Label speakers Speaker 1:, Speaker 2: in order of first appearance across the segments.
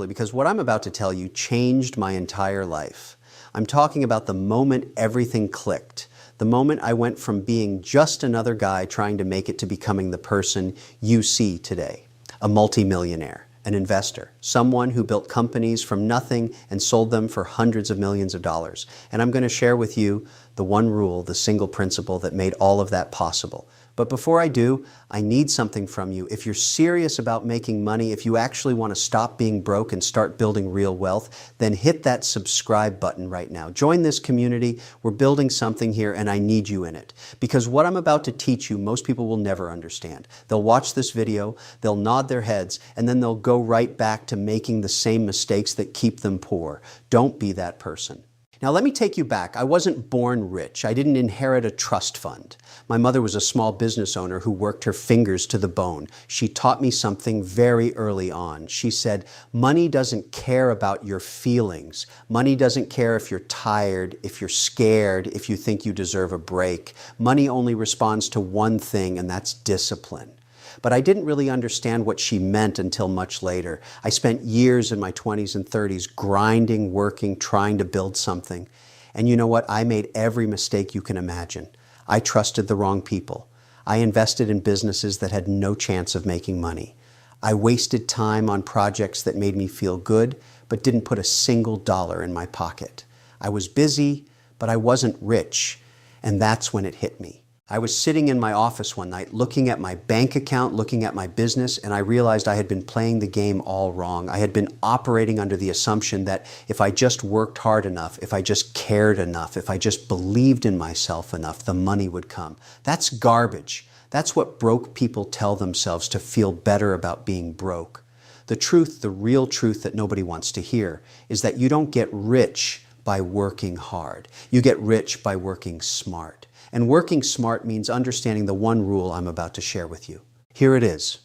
Speaker 1: Because what I'm about to tell you changed my entire life. I'm talking about the moment everything clicked. The moment I went from being just another guy trying to make it to becoming the person you see today. A multimillionaire, an investor, someone who built companies from nothing and sold them for hundreds of millions of dollars. And I'm going to share with you the one rule, the single principle that made all of that possible. But before I do, I need something from you. If you're serious about making money, if you actually want to stop being broke and start building real wealth, then hit that subscribe button right now. Join this community. We're building something here and I need you in it. Because what I'm about to teach you, most people will never understand. They'll watch this video, they'll nod their heads, and then they'll go right back to making the same mistakes that keep them poor. Don't be that person. Now let me take you back. I wasn't born rich. I didn't inherit a trust fund. My mother was a small business owner who worked her fingers to the bone. She taught me something very early on. She said, money doesn't care about your feelings. Money doesn't care if you're tired, if you're scared, if you think you deserve a break. Money only responds to one thing, and that's discipline. But I didn't really understand what she meant until much later. I spent years in my 20s and 30s grinding, working, trying to build something. And you know what? I made every mistake you can imagine. I trusted the wrong people. I invested in businesses that had no chance of making money. I wasted time on projects that made me feel good, but didn't put a single dollar in my pocket. I was busy, but I wasn't rich. And that's when it hit me. I was sitting in my office one night looking at my bank account, looking at my business, and I realized I had been playing the game all wrong. I had been operating under the assumption that if I just worked hard enough, if I just cared enough, if I just believed in myself enough, the money would come. That's garbage. That's what broke people tell themselves to feel better about being broke. The truth, the real truth that nobody wants to hear, is that you don't get rich by working hard. You get rich by working smart. And working smart means understanding the one rule I'm about to share with you. Here it is.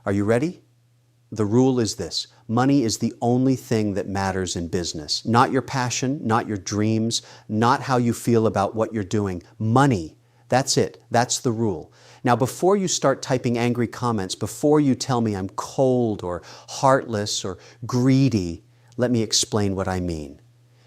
Speaker 1: Are you ready? The rule is this. Money is the only thing that matters in business. Not your passion, not your dreams, not how you feel about what you're doing. Money. That's it. That's the rule. Now, before you start typing angry comments, before you tell me I'm cold or heartless or greedy, let me explain what I mean.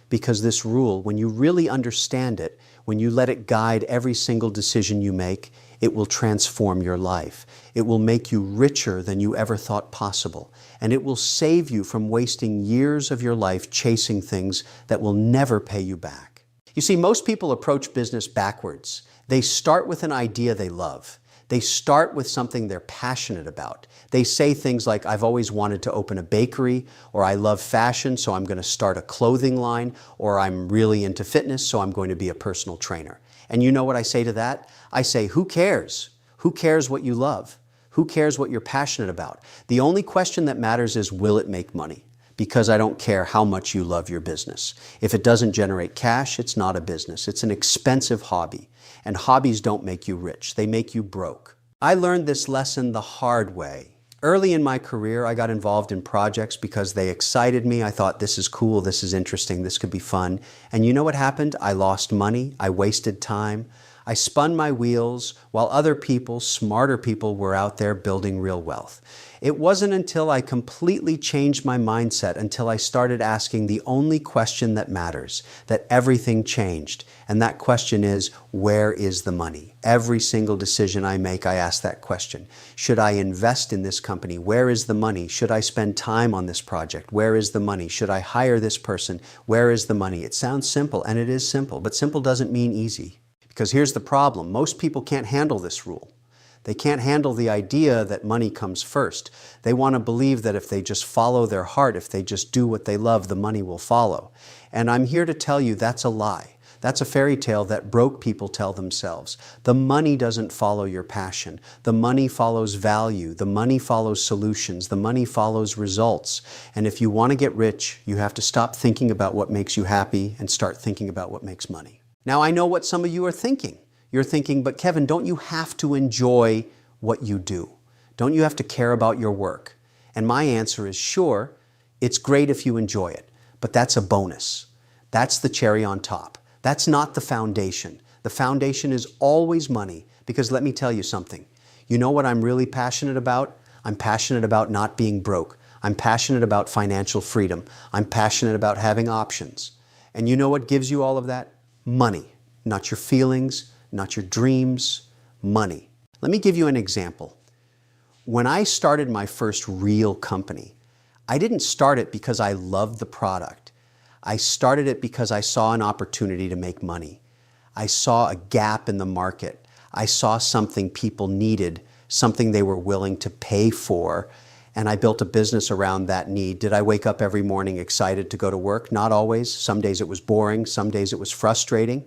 Speaker 1: Because this rule, when you really understand it, when you let it guide every single decision you make, it will transform your life. It will make you richer than you ever thought possible. And it will save you from wasting years of your life chasing things that will never pay you back. You see, most people approach business backwards. They start with an idea they love. They start with something they're passionate about. They say things like, I've always wanted to open a bakery, or I love fashion, so I'm going to start a clothing line, or I'm really into fitness, so I'm going to be a personal trainer. And you know what I say to that? I say, who cares? Who cares what you love? Who cares what you're passionate about? The only question that matters is, will it make money? Because I don't care how much you love your business. If it doesn't generate cash, it's not a business. It's an expensive hobby. And hobbies don't make you rich. They make you broke. I learned this lesson the hard way. Early in my career, I got involved in projects because they excited me. I thought, this is cool, this is interesting, this could be fun. And you know what happened? I lost money. I wasted time. I spun my wheels while other people, smarter people, were out there building real wealth. It wasn't until I completely changed my mindset, until I started asking the only question that matters, that everything changed. And that question is, where is the money? Every single decision I make, I ask that question. Should I invest in this company? Where is the money? Should I spend time on this project? Where is the money? Should I hire this person? Where is the money? It sounds simple, and it is simple, but simple doesn't mean easy. Because here's the problem. Most people can't handle this rule. They can't handle the idea that money comes first. They want to believe that if they just follow their heart, if they just do what they love, the money will follow. And I'm here to tell you that's a lie. That's a fairy tale that broke people tell themselves. The money doesn't follow your passion. The money follows value. The money follows solutions. The money follows results. And if you want to get rich, you have to stop thinking about what makes you happy and start thinking about what makes money. Now, I know what some of you are thinking. You're thinking, but Kevin, don't you have to enjoy what you do? Don't you have to care about your work? And my answer is, sure, it's great if you enjoy it, but that's a bonus. That's the cherry on top. That's not the foundation. The foundation is always money, because let me tell you something. You know what I'm really passionate about? I'm passionate about not being broke. I'm passionate about financial freedom. I'm passionate about having options. And you know what gives you all of that? Money. Not your feelings, not your dreams, money. Let me give you an example. When I started my first real company, I didn't start it because I loved the product. I started it because I saw an opportunity to make money. I saw a gap in the market. I saw something people needed, something they were willing to pay for, and I built a business around that need. Did I wake up every morning excited to go to work? Not always. Some days it was boring. Some days it was frustrating.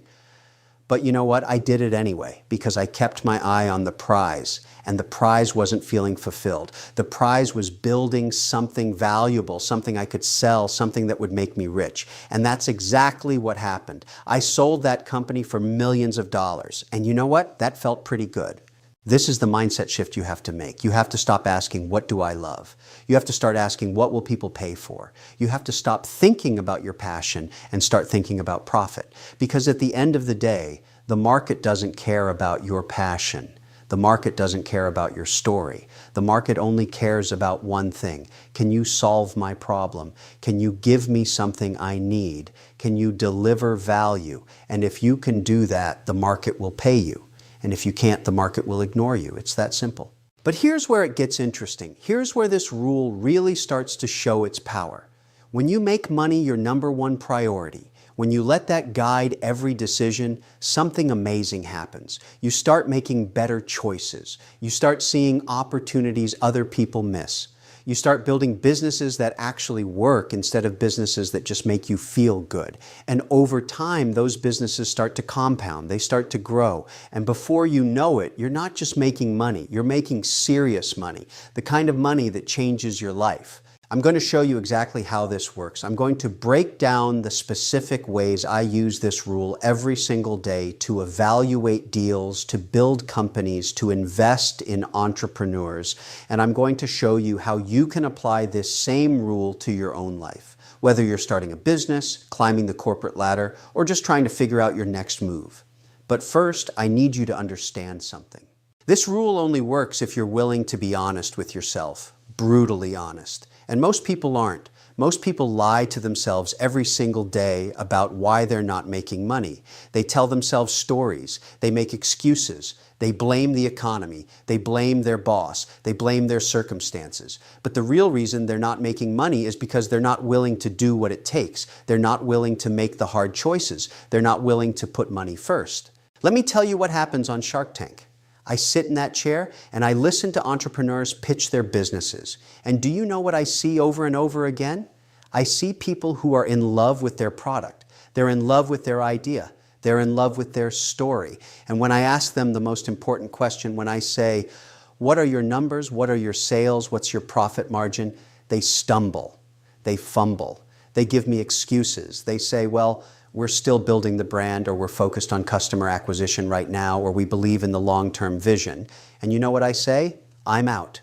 Speaker 1: But you know what? I did it anyway because I kept my eye on the prize, and the prize wasn't feeling fulfilled. The prize was building something valuable, something I could sell, something that would make me rich. And that's exactly what happened. I sold that company for millions of dollars. And you know what? That felt pretty good. This is the mindset shift you have to make. You have to stop asking, what do I love? You have to start asking, what will people pay for? You have to stop thinking about your passion and start thinking about profit. Because at the end of the day, the market doesn't care about your passion. The market doesn't care about your story. The market only cares about one thing. Can you solve my problem? Can you give me something I need? Can you deliver value? And if you can do that, the market will pay you. And if you can't, the market will ignore you. It's that simple. But here's where it gets interesting. Here's where this rule really starts to show its power. When you make money your number one priority, when you let that guide every decision, something amazing happens. You start making better choices. You start seeing opportunities other people miss. You start building businesses that actually work instead of businesses that just make you feel good. And over time, those businesses start to compound. They start to grow. And before you know it, you're not just making money. You're making serious money, the kind of money that changes your life. I'm going to show you exactly how this works. I'm going to break down the specific ways I use this rule every single day to evaluate deals, to build companies, to invest in entrepreneurs. And I'm going to show you how you can apply this same rule to your own life, whether you're starting a business, climbing the corporate ladder, or just trying to figure out your next move. But first, I need you to understand something. This rule only works if you're willing to be honest with yourself, brutally honest. And most people aren't. Most people lie to themselves every single day about why they're not making money. They tell themselves stories. They make excuses. They blame the economy. They blame their boss. They blame their circumstances. But the real reason they're not making money is because they're not willing to do what it takes. They're not willing to make the hard choices. They're not willing to put money first. Let me tell you what happens on Shark Tank. I sit in that chair and I listen to entrepreneurs pitch their businesses. And do you know what I see over and over again? I see people who are in love with their product. They're in love with their idea. They're in love with their story. And when I ask them the most important question, when I say, what are your numbers? What are your sales? What's your profit margin? They stumble. They fumble. They give me excuses. They say, well, we're still building the brand, or we're focused on customer acquisition right now, or we believe in the long-term vision. And you know what I say? I'm out.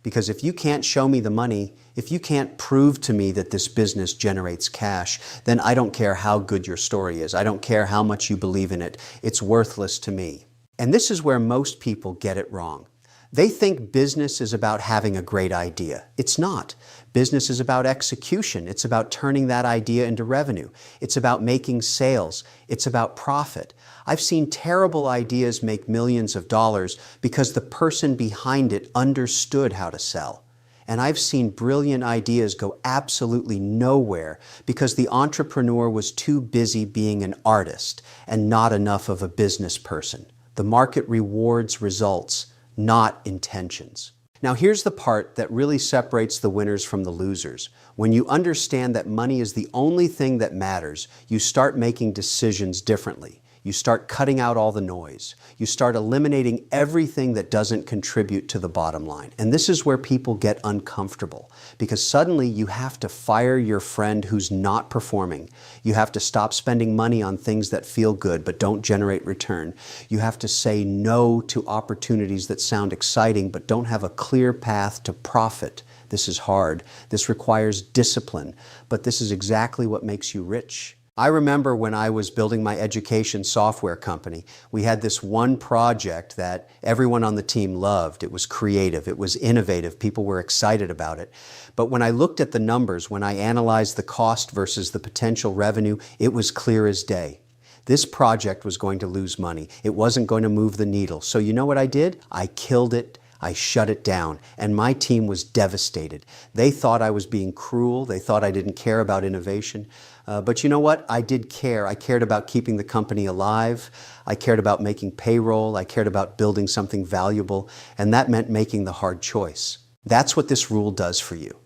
Speaker 1: Because if you can't show me the money, if you can't prove to me that this business generates cash, then I don't care how good your story is. I don't care how much you believe in it. It's worthless to me. And this is where most people get it wrong. They think business is about having a great idea. It's not. Business is about execution. It's about turning that idea into revenue. It's about making sales. It's about profit. I've seen terrible ideas make millions of dollars because the person behind it understood how to sell. And I've seen brilliant ideas go absolutely nowhere because the entrepreneur was too busy being an artist and not enough of a business person. The market rewards results, not intentions. Now here's the part that really separates the winners from the losers. When you understand that money is the only thing that matters, you start making decisions differently. You start cutting out all the noise. You start eliminating everything that doesn't contribute to the bottom line. And this is where people get uncomfortable because suddenly you have to fire your friend who's not performing. You have to stop spending money on things that feel good but don't generate return. You have to say no to opportunities that sound exciting but don't have a clear path to profit. This is hard. This requires discipline, but this is exactly what makes you rich. I remember when I was building my education software company, we had this one project that everyone on the team loved. It was creative, it was innovative, people were excited about it. But when I looked at the numbers, when I analyzed the cost versus the potential revenue, it was clear as day. This project was going to lose money. It wasn't going to move the needle. So you know what I did? I killed it. I shut it down, and my team was devastated. They thought I was being cruel. They thought I didn't care about innovation. But you know what? I did care. I cared about keeping the company alive. I cared about making payroll. I cared about building something valuable, and that meant making the hard choice. That's what this rule does for you.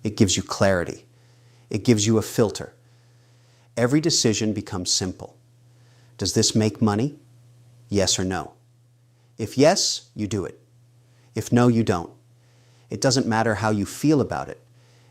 Speaker 1: It gives you clarity. It gives you a filter. Every decision becomes simple. Does this make money? Yes or no? If yes, you do it. If no, you don't. It doesn't matter how you feel about it.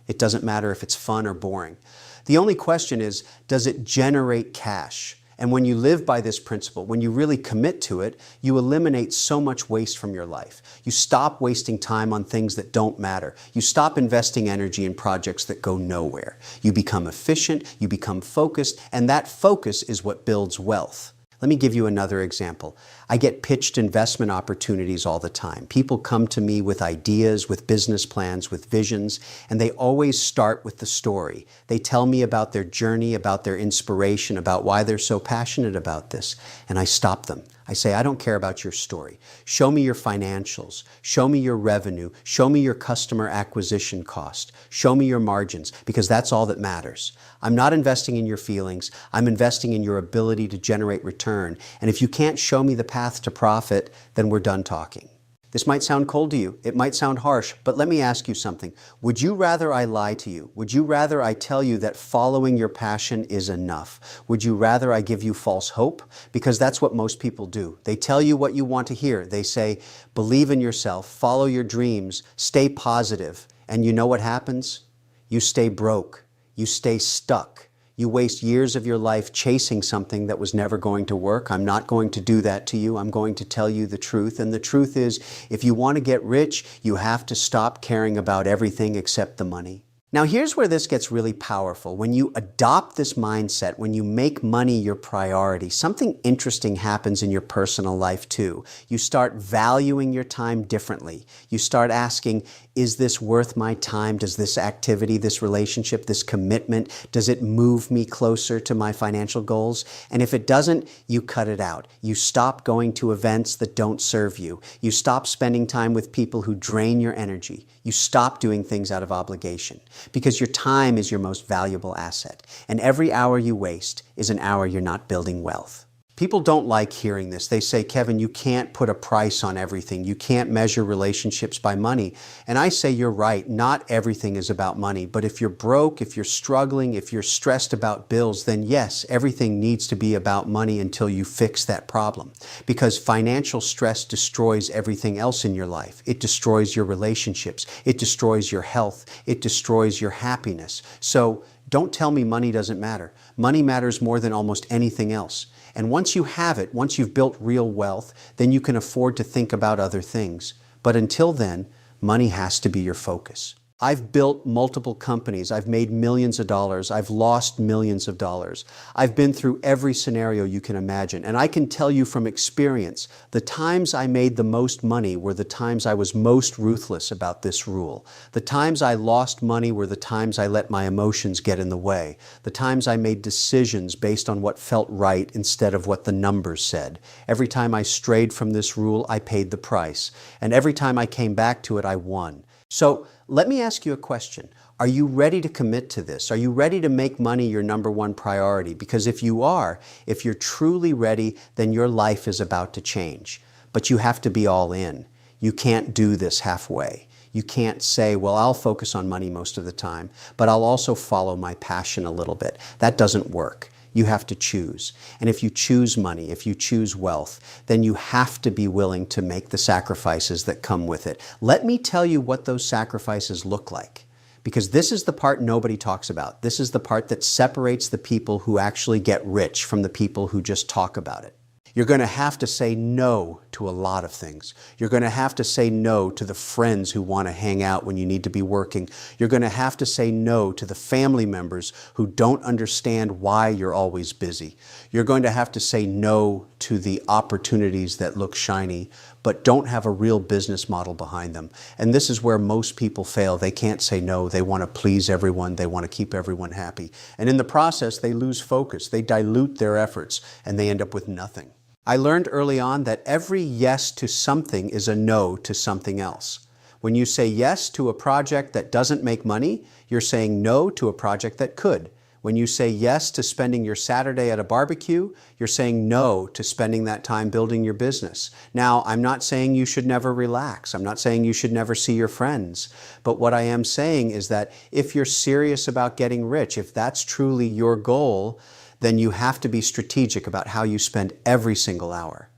Speaker 1: It doesn't matter if it's fun or boring. The only question is, does it generate cash? And when you live by this principle, when you really commit to it, you eliminate so much waste from your life. You stop wasting time on things that don't matter. You stop investing energy in projects that go nowhere. You become efficient, you become focused, and that focus is what builds wealth. Let me give you another example. I get pitched investment opportunities all the time. People come to me with ideas, with business plans, with visions, and they always start with the story. They tell me about their journey, about their inspiration, about why they're so passionate about this, and I stop them. I say, I don't care about your story. Show me your financials. Show me your revenue. Show me your customer acquisition cost. Show me your margins, because that's all that matters. I'm not investing in your feelings. I'm investing in your ability to generate return. And if you can't show me the path to profit, then we're done talking. This might sound cold to you. It might sound harsh, but let me ask you something. Would you rather I lie to you? Would you rather I tell you that following your passion is enough? Would you rather I give you false hope? Because that's what most people do. They tell you what you want to hear. They say, believe in yourself, follow your dreams, stay positive. And you know what happens? You stay broke. You stay stuck. You waste years of your life chasing something that was never going to work. I'm not going to do that to you. I'm going to tell you the truth. And the truth is, if you want to get rich, you have to stop caring about everything except the money. Now, here's where this gets really powerful. When you adopt this mindset, when you make money your priority, something interesting happens in your personal life too. You start valuing your time differently. You start asking, is this worth my time? Does this activity, this relationship, this commitment, does it move me closer to my financial goals? And if it doesn't, you cut it out. You stop going to events that don't serve you. You stop spending time with people who drain your energy. You stop doing things out of obligation, because your time is your most valuable asset. And every hour you waste is an hour you're not building wealth. People don't like hearing this. They say, Kevin, you can't put a price on everything. You can't measure relationships by money. And I say, you're right. Not everything is about money. But if you're broke, if you're struggling, if you're stressed about bills, then yes, everything needs to be about money until you fix that problem. Because financial stress destroys everything else in your life. It destroys your relationships. It destroys your health. It destroys your happiness. So don't tell me money doesn't matter. Money matters more than almost anything else. And once you have it, once you've built real wealth, then you can afford to think about other things. But until then, money has to be your focus. I've built multiple companies. I've made millions of dollars. I've lost millions of dollars. I've been through every scenario you can imagine. And I can tell you from experience, the times I made the most money were the times I was most ruthless about this rule. The times I lost money were the times I let my emotions get in the way. The times I made decisions based on what felt right instead of what the numbers said. Every time I strayed from this rule, I paid the price. And every time I came back to it, I won. So let me ask you a question. Are you ready to commit to this? Are you ready to make money your number one priority? Because if you are, if you're truly ready, then your life is about to change. But you have to be all in. You can't do this halfway. You can't say, well, I'll focus on money most of the time, but I'll also follow my passion a little bit. That doesn't work. You have to choose. And if you choose money, if you choose wealth, then you have to be willing to make the sacrifices that come with it. Let me tell you what those sacrifices look like, because this is the part nobody talks about. This is the part that separates the people who actually get rich from the people who just talk about it. You're going to have to say no to a lot of things. You're going to have to say no to the friends who want to hang out when you need to be working. You're going to have to say no to the family members who don't understand why you're always busy. You're going to have to say no to the opportunities that look shiny, but don't have a real business model behind them. And this is where most people fail. They can't say no. They want to please everyone. They want to keep everyone happy. And in the process, they lose focus. They dilute their efforts, and they end up with nothing. I learned early on that every yes to something is a no to something else. When you say yes to a project that doesn't make money, you're saying no to a project that could. When you say yes to spending your Saturday at a barbecue, you're saying no to spending that time building your business. Now, I'm not saying you should never relax. I'm not saying you should never see your friends. But what I am saying is that if you're serious about getting rich, if that's truly your goal, then you have to be strategic about how you spend every single hour.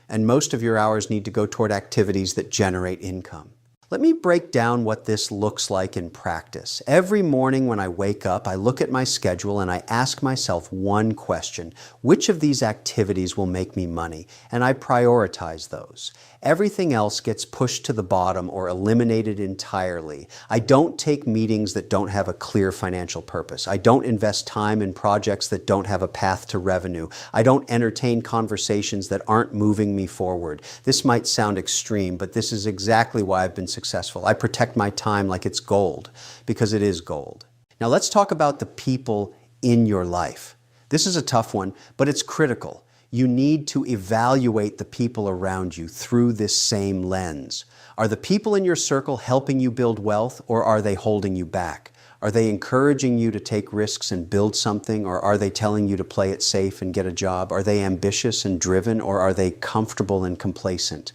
Speaker 1: And most of your hours need to go toward activities that generate income. Let me break down what this looks like in practice. Every morning when I wake up, I look at my schedule and I ask myself one question: which of these activities will make me money? And I prioritize those. Everything else gets pushed to the bottom or eliminated entirely. I don't take meetings that don't have a clear financial purpose. I don't invest time in projects that don't have a path to revenue. I don't entertain conversations that aren't moving me forward. This might sound extreme, but this is exactly why I've been successful. I protect my time like it's gold, because it is gold. Now let's talk about the people in your life. This is a tough one, but it's critical. You need to evaluate the people around you through this same lens. Are the people in your circle helping you build wealth, or are they holding you back? Are they encouraging you to take risks and build something, or are they telling you to play it safe and get a job? Are they ambitious and driven, or are they comfortable and complacent?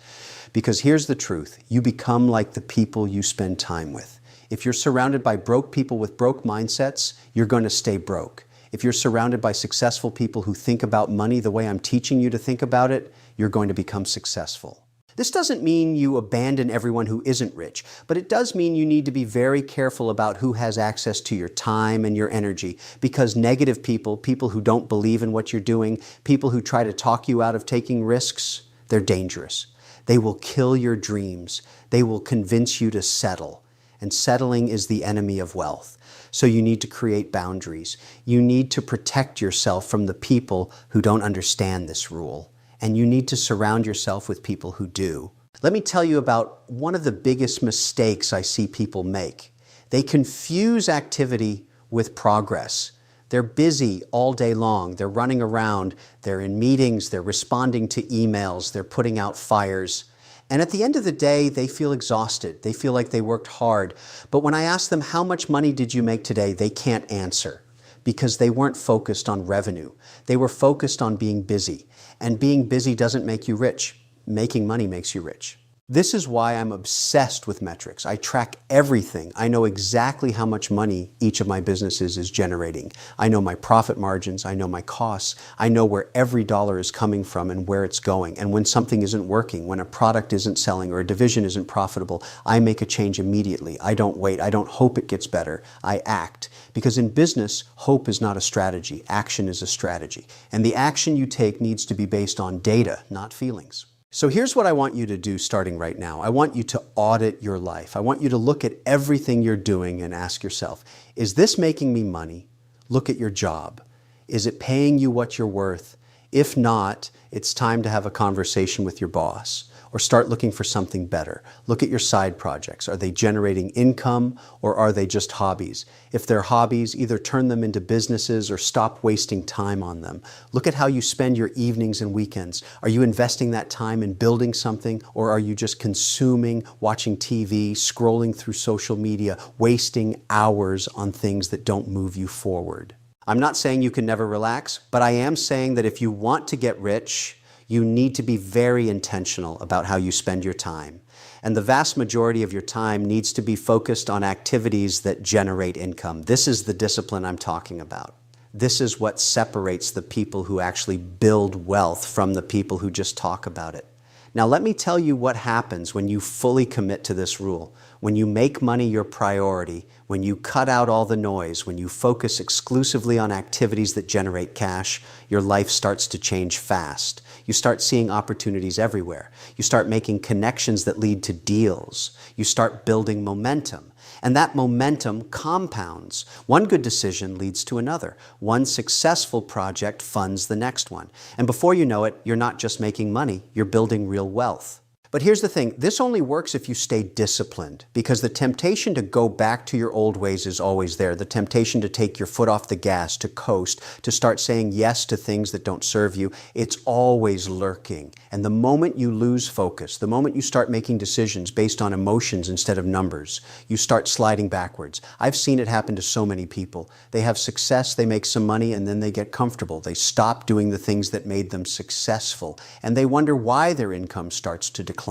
Speaker 1: Because here's the truth: you become like the people you spend time with. If you're surrounded by broke people with broke mindsets, you're going to stay broke. If you're surrounded by successful people who think about money the way I'm teaching you to think about it, you're going to become successful. This doesn't mean you abandon everyone who isn't rich, but it does mean you need to be very careful about who has access to your time and your energy, because negative people, people who don't believe in what you're doing, people who try to talk you out of taking risks, they're dangerous. They will kill your dreams. They will convince you to settle. And settling is the enemy of wealth. So you need to create boundaries. You need to protect yourself from the people who don't understand this rule. And you need to surround yourself with people who do. Let me tell you about one of the biggest mistakes I see people make. They confuse activity with progress. They're busy all day long. They're running around. They're in meetings. They're responding to emails. They're putting out fires. And at the end of the day, they feel exhausted. They feel like they worked hard. But when I ask them, how much money did you make today? They can't answer, because they weren't focused on revenue. They were focused on being busy. And being busy doesn't make you rich. Making money makes you rich. This is why I'm obsessed with metrics. I track everything. I know exactly how much money each of my businesses is generating. I know my profit margins. I know my costs. I know where every dollar is coming from and where it's going. And when something isn't working, when a product isn't selling or a division isn't profitable, I make a change immediately. I don't wait. I don't hope it gets better. I act. Because in business, hope is not a strategy. Action is a strategy. And the action you take needs to be based on data, not feelings. So here's what I want you to do starting right now. I want you to audit your life. I want you to look at everything you're doing and ask yourself, is this making me money? Look at your job. Is it paying you what you're worth? If not, it's time to have a conversation with your boss, or start looking for something better. Look at your side projects. Are they generating income, or are they just hobbies? If they're hobbies, either turn them into businesses or stop wasting time on them. Look at how you spend your evenings and weekends. Are you investing that time in building something, or are you just consuming, watching TV, scrolling through social media, wasting hours on things that don't move you forward? I'm not saying you can never relax, but I am saying that if you want to get rich, you need to be very intentional about how you spend your time. And the vast majority of your time needs to be focused on activities that generate income. This is the discipline I'm talking about. This is what separates the people who actually build wealth from the people who just talk about it. Now let me tell you what happens when you fully commit to this rule. When you make money your priority, when you cut out all the noise, when you focus exclusively on activities that generate cash, your life starts to change fast. You start seeing opportunities everywhere. You start making connections that lead to deals. You start building momentum. And that momentum compounds. One good decision leads to another. One successful project funds the next one. And before you know it, you're not just making money, you're building real wealth. But here's the thing, this only works if you stay disciplined, because the temptation to go back to your old ways is always there. The temptation to take your foot off the gas, to coast, to start saying yes to things that don't serve you, it's always lurking. And the moment you lose focus, the moment you start making decisions based on emotions instead of numbers, you start sliding backwards. I've seen it happen to so many people. They have success, they make some money, and then they get comfortable. They stop doing the things that made them successful, and they wonder why their income starts to decline.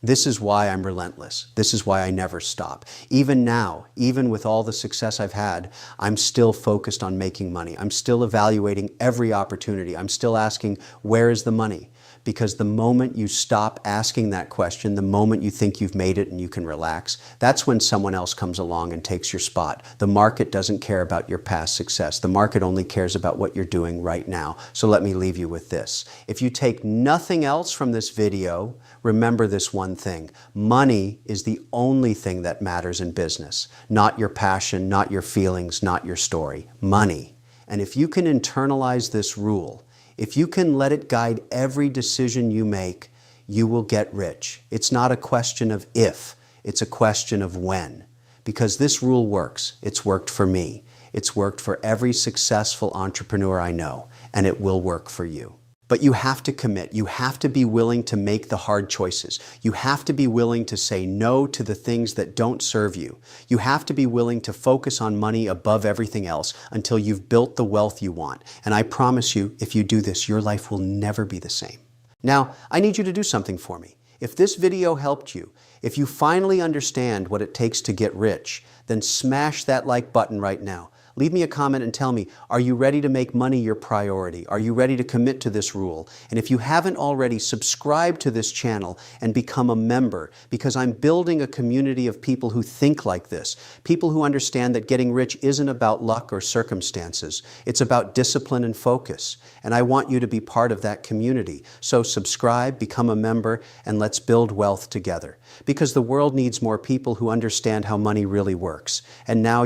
Speaker 1: This is why I'm relentless. This is why I never stop. Even now, even with all the success I've had, I'm still focused on making money. I'm still evaluating every opportunity. I'm still asking, where is the money? Because the moment you stop asking that question, the moment you think you've made it and you can relax, that's when someone else comes along and takes your spot. The market doesn't care about your past success. The market only cares about what you're doing right now. So let me leave you with this. If you take nothing else from this video, remember this one thing. Money is the only thing that matters in business. Not your passion, not your feelings, not your story. Money. And if you can internalize this rule, if you can let it guide every decision you make, you will get rich. It's not a question of if, it's a question of when. Because this rule works. It's worked for me. It's worked for every successful entrepreneur I know, and it will work for you. But you have to commit. You have to be willing to make the hard choices. You have to be willing to say no to the things that don't serve you. You have to be willing to focus on money above everything else until you've built the wealth you want. And I promise you, if you do this, your life will never be the same. Now, I need you to do something for me. If this video helped you, if you finally understand what it takes to get rich, then smash that like button right now. Leave me a comment and tell me, are you ready to make money your priority? Are you ready to commit to this rule? And if you haven't already, subscribe to this channel and become a member, because I'm building a community of people who think like this, people who understand that getting rich isn't about luck or circumstances. It's about discipline and focus. And I want you to be part of that community. So subscribe, become a member, and let's build wealth together. Because the world needs more people who understand how money really works. And now